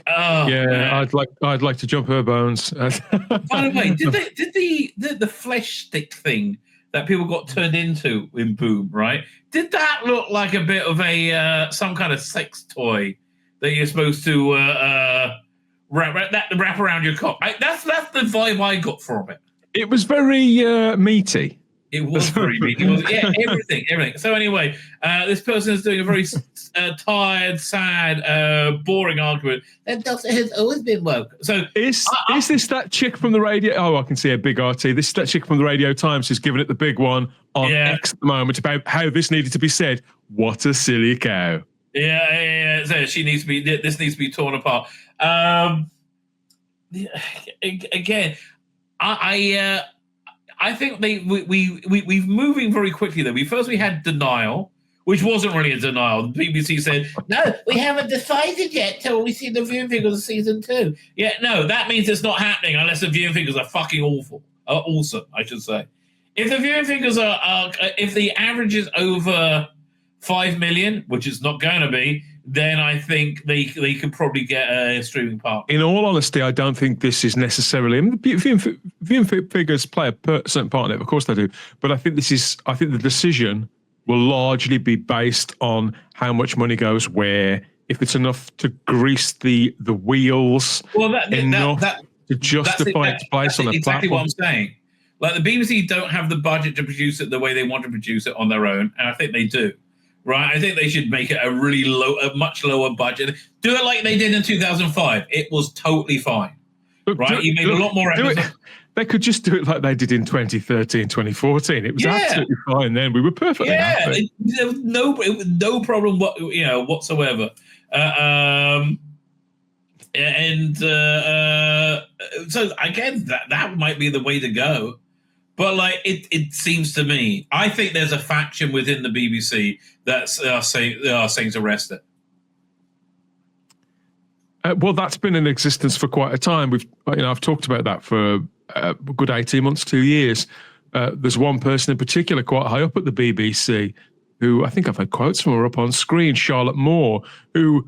Oh, yeah, man. I'd like to jump her bones. By the way, did the flesh stick thing that people got turned into in Boom, right? Did that look like a bit of a some kind of sex toy that you're supposed to wrap around your cock? That's the vibe I got from it. It was very meaty. It was very meaty. Yeah, everything. So anyway, this person is doing a very tired, sad, boring argument. That Doctor has always been woke. So is this that chick from the radio? Oh, I can see a big RT. This is that chick from the Radio Times who's giving it the big one on X at the moment about how this needed to be said. What a silly cow. Yeah. So this needs to be torn apart. Again, I think we've moving very quickly though. We had denial, which wasn't really a denial. The BBC said, no, we haven't decided yet till we see the viewing figures of season 2. Yeah, no, that means it's not happening unless the viewing figures are fucking awesome, I should say. If the viewing figures are if the average is over 5 million, which it's not going to be, then I think they could probably get a streaming partner. In all honesty, I don't think this is necessarily. I mean, viewing figures play a certain part in it, of course they do. But I think the decision will largely be based on how much money goes where. If it's enough to grease the wheels, enough to justify its place on a exactly platform. What I'm saying. Like the BBC don't have the budget to produce it the way they want to produce it on their own, and I think they do. Right, I think they should make it a much lower budget. Do it like they did in 2005. It was totally fine. Right, you made a lot more episodes. They could just do it like they did in 2013, 2014. It was absolutely fine then. We were perfectly happy. There was no problem whatsoever. So again, that might be the way to go. But like it seems to me, I think there's a faction within the BBC that are saying to arrest it. Well, that's been in existence for quite a time. I've talked about that for a good 18 months, 2 years. There's one person in particular, quite high up at the BBC, who I think I've had quotes from her up on screen, Charlotte Moore, who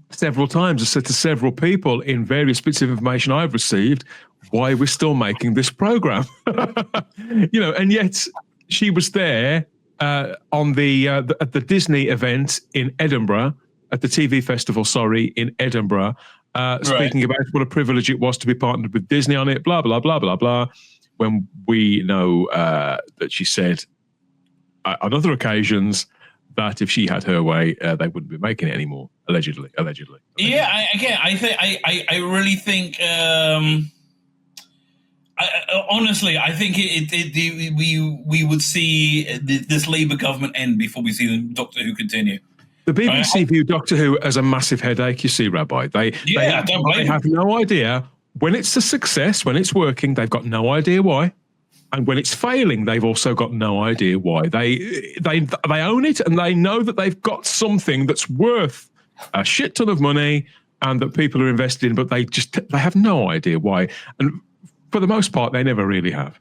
several times has said to several people in various bits of information I've received, why we're still making this program. And yet she was there on at the Disney event in Edinburgh, at the TV festival, in Edinburgh, speaking about what a privilege it was to be partnered with Disney on it, blah, blah, blah, blah, blah, when we know that she said on other occasions that if she had her way, they wouldn't be making it anymore, allegedly. Yeah, I really think... honestly, I think we would see this Labour government end before we see the Doctor Who continue. The BBC view Doctor Who as a massive headache, you see, Rabbi. They have no idea. When it's a success, when it's working, they've got no idea why. And when it's failing, they've also got no idea why. They own it, and they know that they've got something that's worth a shit ton of money and that people are invested in, but they have no idea why. And for the most part, they never really have.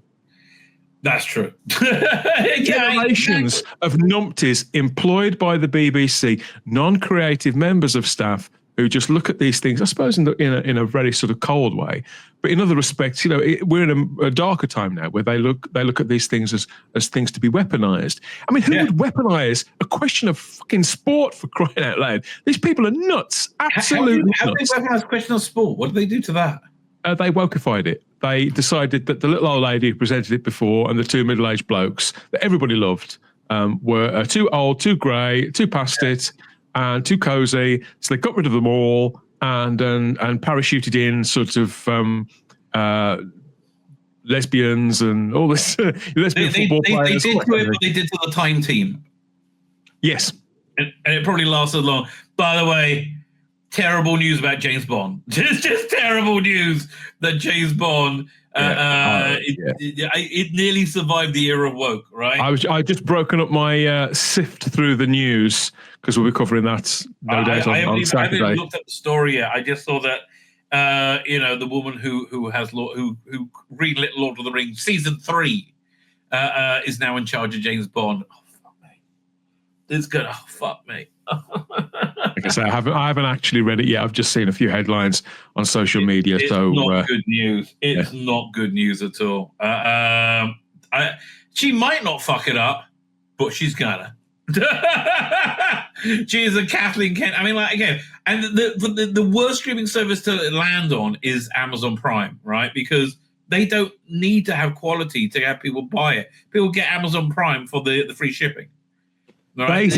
That's true. Generations of numpties employed by the BBC, non-creative members of staff who just look at these things, I suppose, in a very sort of cold way. But in other respects, we're in a darker time now where they look at these things as things to be weaponized. I mean, who would weaponize a question of fucking sport, for crying out loud? These people are nuts. Absolutely nuts. How do they weaponize a question of sport? What did they do to that? They wokeified it. They decided that the little old lady who presented it before and the two middle-aged blokes that everybody loved were too old, too grey, too past it, and too cosy. So they got rid of them all and parachuted in sort of lesbians and all this lesbian football players. They did to it what they did to the Time Team. Yes. And it probably lasted long. By the way, terrible news about James Bond. Just terrible news that James Bond it nearly survived the era of woke, right? I just broken up my sift through the news because we'll be covering that no doubt on Saturday. I haven't looked at the story yet. I just saw that the woman who greenlit Lord of the Rings season 3 is now in charge of James Bond. Oh fuck me! It's gonna fuck me. Like I say, I haven't actually read it yet. I've just seen a few headlines on social media. It's not good news. It's not good news at all. She might not fuck it up, but she's gonna. She is a Kathleen Kent. I mean, like, again, and the worst streaming service to land on is Amazon Prime, right? Because they don't need to have quality to have people buy it. People get Amazon Prime for the free shipping. Right.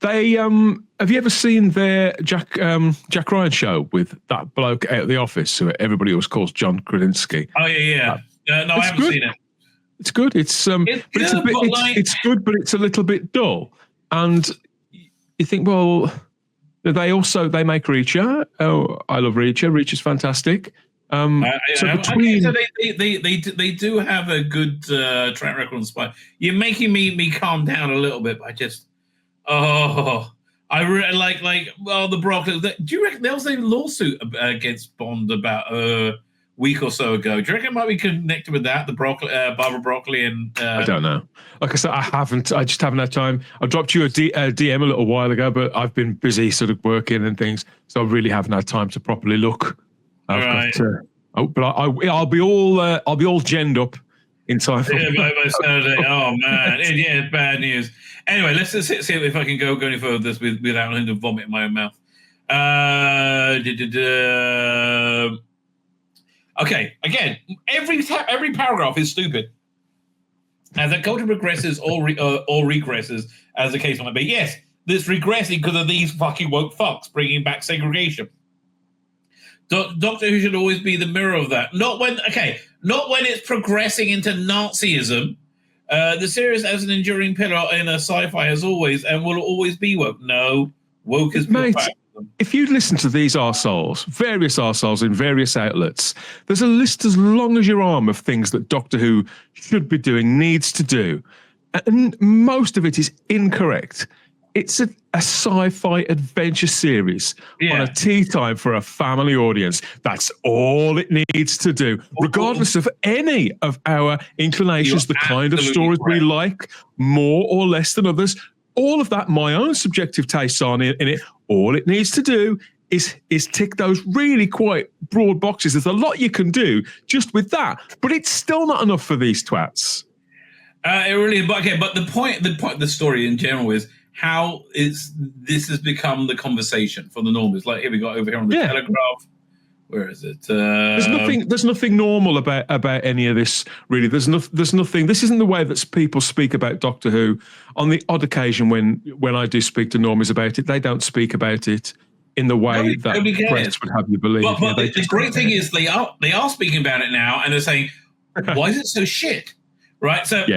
They have you ever seen their Jack Ryan show with that bloke out of The Office who everybody always calls John Krasinski? Oh yeah. No, I haven't seen it. It's good. It's good, but it's a little bit dull. And you think, well, they make Reacher. Oh, I love Reacher. Reacher's fantastic. They do have a good track record on Spy. You're making me calm down a little bit. But I just, I really like the Broccoli. Do you reckon there was a lawsuit against Bond about a week or so ago? Do you reckon it might be connected with that? The Broccoli, Barbara Broccoli, and I don't know. Like I said, I just haven't had time. I dropped you a DM a little while ago, but I've been busy sort of working and things, so I really haven't had time to properly look. I'll be all genned up in time. By Saturday. Oh man, it's bad news. Anyway, let's just see if I can go any further with this without having to vomit in my own mouth. Okay, again, every paragraph is stupid. As the culture progresses or regresses, as the case might be. Yes, this regressing because of these fucking woke fucks bringing back segregation. Doctor Who should always be the mirror of that. Not when it's progressing into Nazism. The series as an enduring pillar in a sci-fi has always and will always be woke. No, woke is mate. If you listen to these arseholes, various arseholes in various outlets, there's a list as long as your arm of things that Doctor Who should be doing, needs to do, and most of it is incorrect. It's a sci-fi adventure series on a tea time for a family audience. That's all it needs to do, regardless of any of our inclinations, the kind of stories we like, more or less than others. All of that, my own subjective tastes on in it. All it needs to do is tick those really quite broad boxes. There's a lot you can do just with that, but it's still not enough for these twats. It really is. But the point of the story in general is how this has become the conversation for the normies. Like here we got over here on the Telegraph. Where is it? There's nothing normal about any of this, really. There's nothing. This isn't the way that people speak about Doctor Who. On the odd occasion when I do speak to normies about it, they don't speak about it in the way that press would have you believe. But the great thing is they are speaking about it now, and they're saying, "Why is it so shit?" Right. So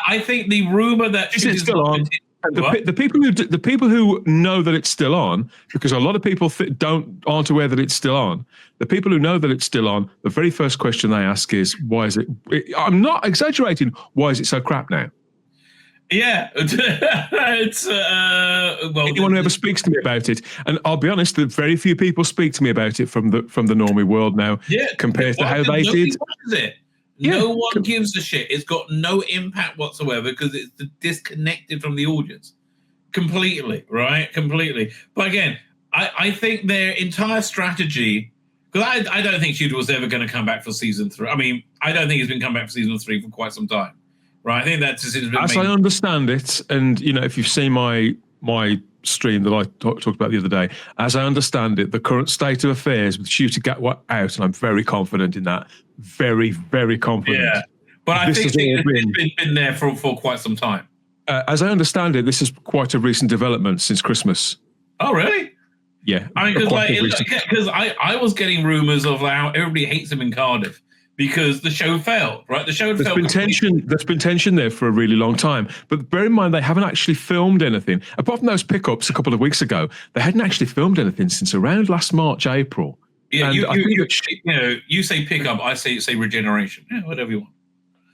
I think the rumor that is it still on. And the people who know that it's still on, because a lot of people aren't aware that it's still on. The people who know that it's still on, the very first question they ask is, "Why is it?" I'm not exaggerating. Why is it so crap now? Yeah, it's anyone who ever speaks to me about it, and I'll be honest, that very few people speak to me about it from the normie world now, compared to how they did. No one gives a shit. It's got no impact whatsoever because it's disconnected from the audience completely, right? Completely. But again, I think their entire strategy, because I don't think Tudor was ever going to come back for season 3. I mean, I don't think he's been coming back for season 3 for quite some time, right? I think that decision. As I understand it, and if you've seen my stream that I talked about the other day, as I understand it, the current state of affairs with Shooter Gatwa out, and I'm very confident in that. Very, very confident. Yeah, but I think it's been there for quite some time. As I understand it, this is quite a recent development since Christmas. Oh, really? Yeah. I mean, because I was getting rumours of how everybody hates him in Cardiff because the show failed, right? The show had There's failed. There's been tension there for a really long time. But bear in mind, they haven't actually filmed anything. Apart from those pickups a couple of weeks ago, they hadn't actually filmed anything since around last March, April. Yeah, and you say pickup, I say regeneration. Yeah, whatever you want.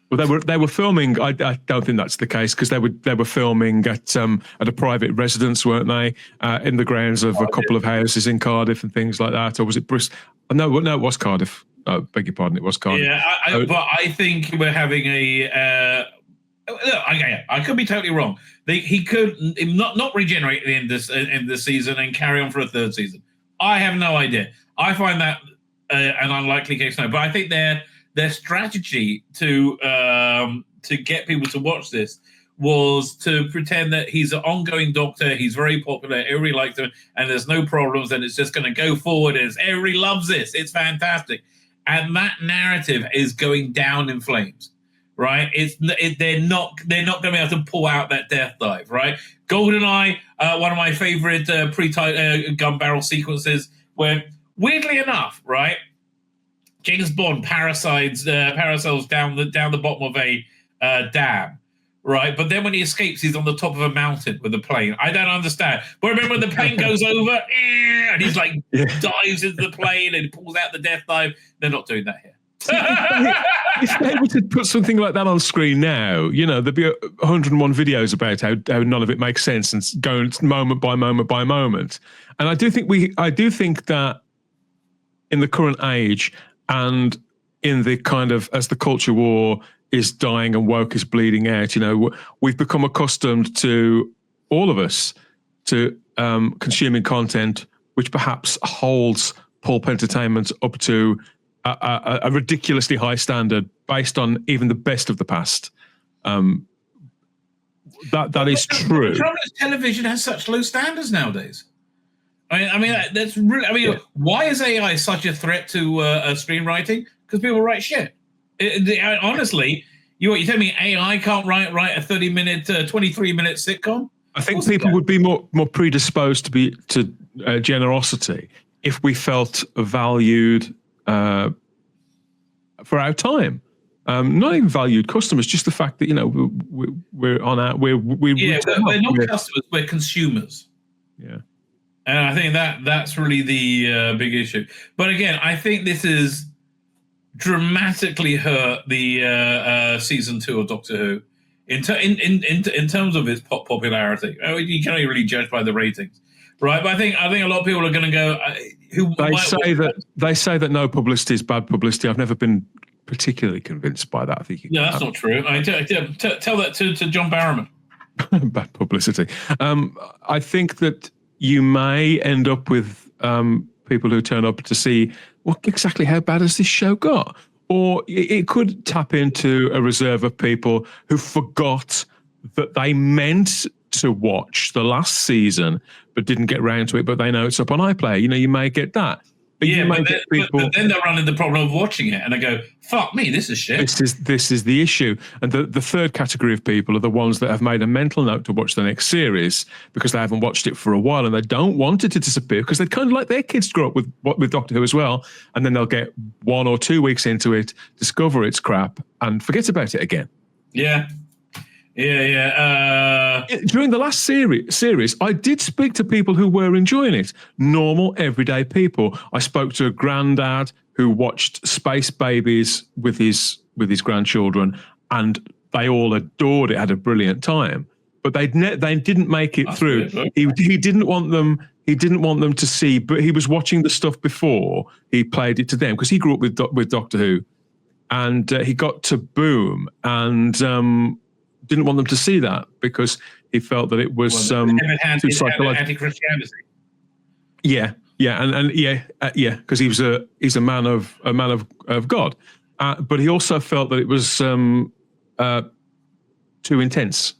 Well, they were filming. I don't think that's the case, because they were filming at a private residence, weren't they? In the grounds of a couple of houses in Cardiff and things like that. Or was it Bristol? No, it was Cardiff. Beg your pardon, it was Carney. Yeah, but I think we're having a. I could be totally wrong. He could not regenerate at the end of this season and carry on for a third season. I have no idea. I find that an unlikely case now. But I think their strategy to get people to watch this was to pretend that he's an ongoing Doctor, he's very popular, everybody likes him, and there's no problems, and it's just going to go forward, and everybody loves this. It's fantastic. And that narrative is going down in flames, right? They're not going to be able to pull out that death dive, right? GoldenEye, one of my favorite gun barrel sequences, where weirdly enough, right, James Bond parasels down the bottom of a dam, right? But then when he escapes, he's on the top of a mountain with a plane. I don't understand. But remember when the plane goes over and he's like dives into the plane and pulls out the death dive? They're not doing that here. If they were to put something like that on screen now, there'd be 101 videos about how none of it makes sense and going moment by moment by moment. And I do think that in the current age and in the kind of, as the culture war is dying and woke is bleeding out, we've become accustomed to, all of us, to consuming content which perhaps holds pulp entertainment up to a ridiculously high standard based on even the best of the past. That is true. The problem is television has such low standards nowadays. I mean that's really. I mean, why is AI such a threat to screenwriting? Because people write shit. Honestly, you tell me AI can't write a 30-minute, 23-minute sitcom? I think people would be more predisposed to generosity if we felt valued for our time. Not even valued customers, just the fact that we're on our we're not customers, we're consumers. Yeah. And I think that's really the big issue. But again, I think this is dramatically hurt the season 2 of Doctor Who in terms of its popularity. You can't really judge by the ratings, right? But I think a lot of people are going to go. They say that no publicity is bad publicity. I've never been particularly convinced by that. I think that's not true. Tell that to John Barrowman. Bad publicity. I think that you may end up with people who turn up to see exactly how bad has this show got, or it could tap into a reserve of people who forgot that they meant to watch the last season but didn't get round to it, but they know it's up on iPlayer. You may get that. But but then they're running the problem of watching it, and they go, "Fuck me, this is shit." This is the issue, and the third category of people are the ones that have made a mental note to watch the next series because they haven't watched it for a while and they don't want it to disappear because they kind of like their kids to grow up with Doctor Who as well, and then they'll get 1 or 2 weeks into it, discover it's crap, and forget about it again. Yeah. During the last series, I did speak to people who were enjoying it. Normal, everyday people. I spoke to a granddad who watched Space Babies with his grandchildren, and they all adored it. Had a brilliant time, but they didn't make it through. He didn't want them. He didn't want them to see, but he was watching the stuff before he played it to them because he grew up with Doctor Who, and he got to Boom and. Didn't want them to see that because he felt that it was too psychological. Anti-Christianity. Yeah, because he's a man of God, but he also felt that it was too intense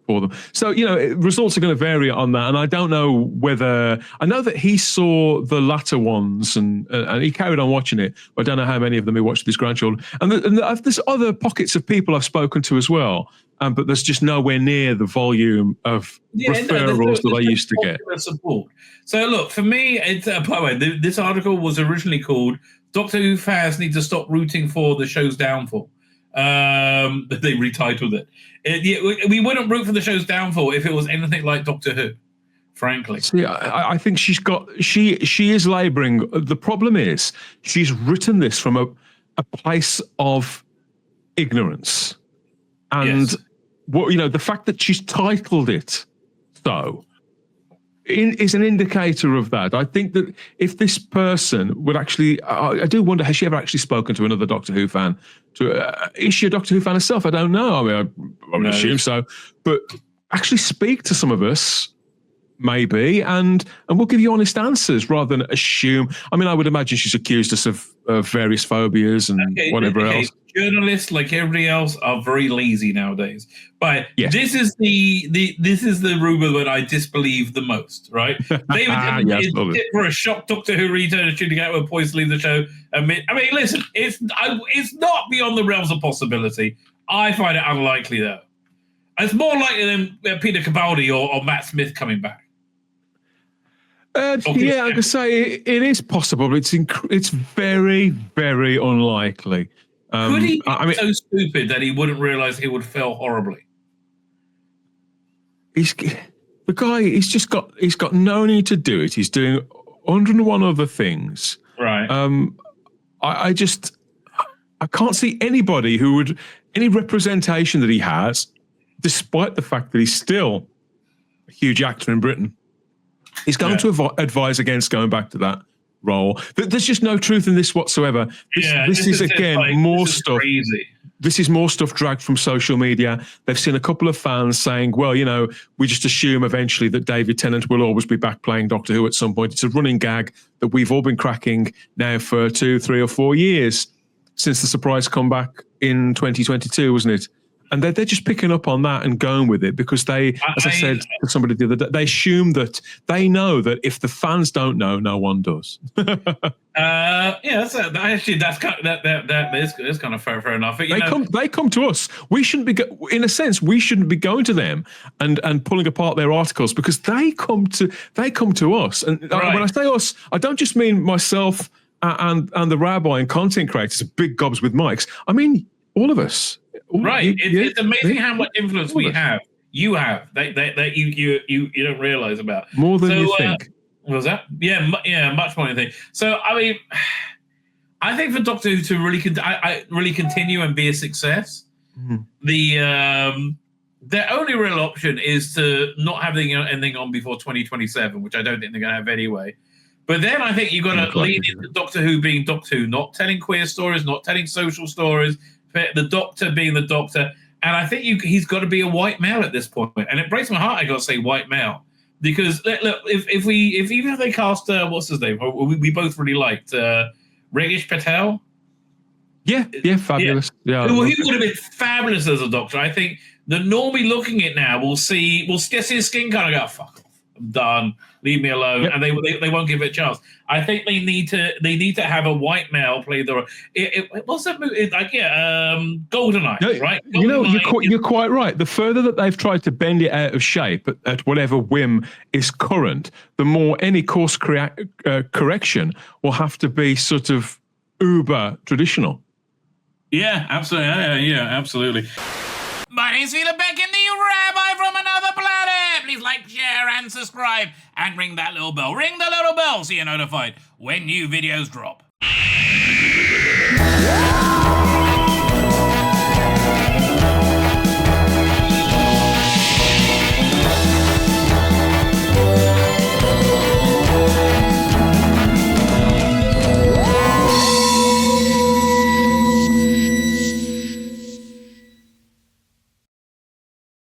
for them. So results are going to vary on that, and I don't know whether I know that he saw the latter ones and he carried on watching it. But I don't know how many of them he watched with his grandchildren. And there's other pockets of people I've spoken to as well but there's just nowhere near the volume of referrals that I used to get. Support. So look, for me, it's by the way, this article was originally called "Doctor Who fans need to stop rooting for the show's downfall." They retitled it. We wouldn't root for the show's downfall if it was anything like Doctor Who. Frankly, see, I think she is labouring. The problem is she's written this from a place of ignorance, and the fact that she's titled it so is an indicator of that. I think that if this person would actually, I do wonder, has she ever actually spoken to another Doctor Who fan? Is she a Doctor Who fan herself? I don't know. I mean, I would assume so, but actually speak to some of us. Maybe, and we'll give you honest answers rather than assume. I mean, I would imagine she's accused us of various phobias and whatever else. Journalists, like everybody else, are very lazy nowadays. But this is the rumor that I disbelieve the most, right? David for a shock Doctor Who return shooting out with points to leave the show. I mean, listen, it's not beyond the realms of possibility. I find it unlikely, though. It's more likely than Peter Capaldi or Matt Smith coming back. I can say it is possible, but it's very, very unlikely. Could he be so stupid that he wouldn't realise he would fail horribly? He's got no need to do it. He's doing 101 other things. Right. I can't see any representation that he has, despite the fact that he's still a huge actor in Britain. He's going to advise against going back to that role. There's just no truth in this whatsoever. This is again more stuff. Crazy. This is more stuff dragged from social media. They've seen a couple of fans saying, well, we just assume eventually that David Tennant will always be back playing Doctor Who at some point. It's a running gag that we've all been cracking now for 2, 3 or 4 years since the surprise comeback in 2022, wasn't it? And they're just picking up on that and going with it because I said to somebody the other day, they assume that they know that if the fans don't know, no one does. That's kind of fair enough. But, they come to us. We shouldn't be, in a sense, we shouldn't be going to them and pulling apart their articles because they come to us. And when I say us, I don't just mean myself and the Rabbi and content creators, big gobs with mics. I mean all of us. Right, it's amazing how much influence we have. You have that you don't realize about more than you think. Was that? Yeah, much more than you think. So I mean, I think for Doctor Who to really continue and be a success, their only real option is to not have anything on before 2027, which I don't think they're going to have anyway. But then I think you've got to lean into Doctor Who being Doctor Who, not telling queer stories, not telling social stories. The Doctor being the Doctor, and I think he's got to be a white male at this point. And it breaks my heart I got to say white male because look, if even if they cast what's his name, we both really liked Regish Patel. Yeah, fabulous. Yeah, well, he would have been fabulous as a Doctor. I think the normie looking at now will see his skin kind of go, fuck off, I'm done, leave me alone, and they won't give it a chance. I think they need to have a white male play the role. What's that movie? GoldenEye, right? You're quite right. The further that they've tried to bend it out of shape at whatever whim is current, the more any course correction will have to be sort of uber traditional. Yeah, absolutely. Yeah, absolutely. My name's Tzvi Lebetkin, the Rabbi from another planet. Please like, share, and subscribe, and ring that little bell. Ring the little bell so you're notified when new videos drop.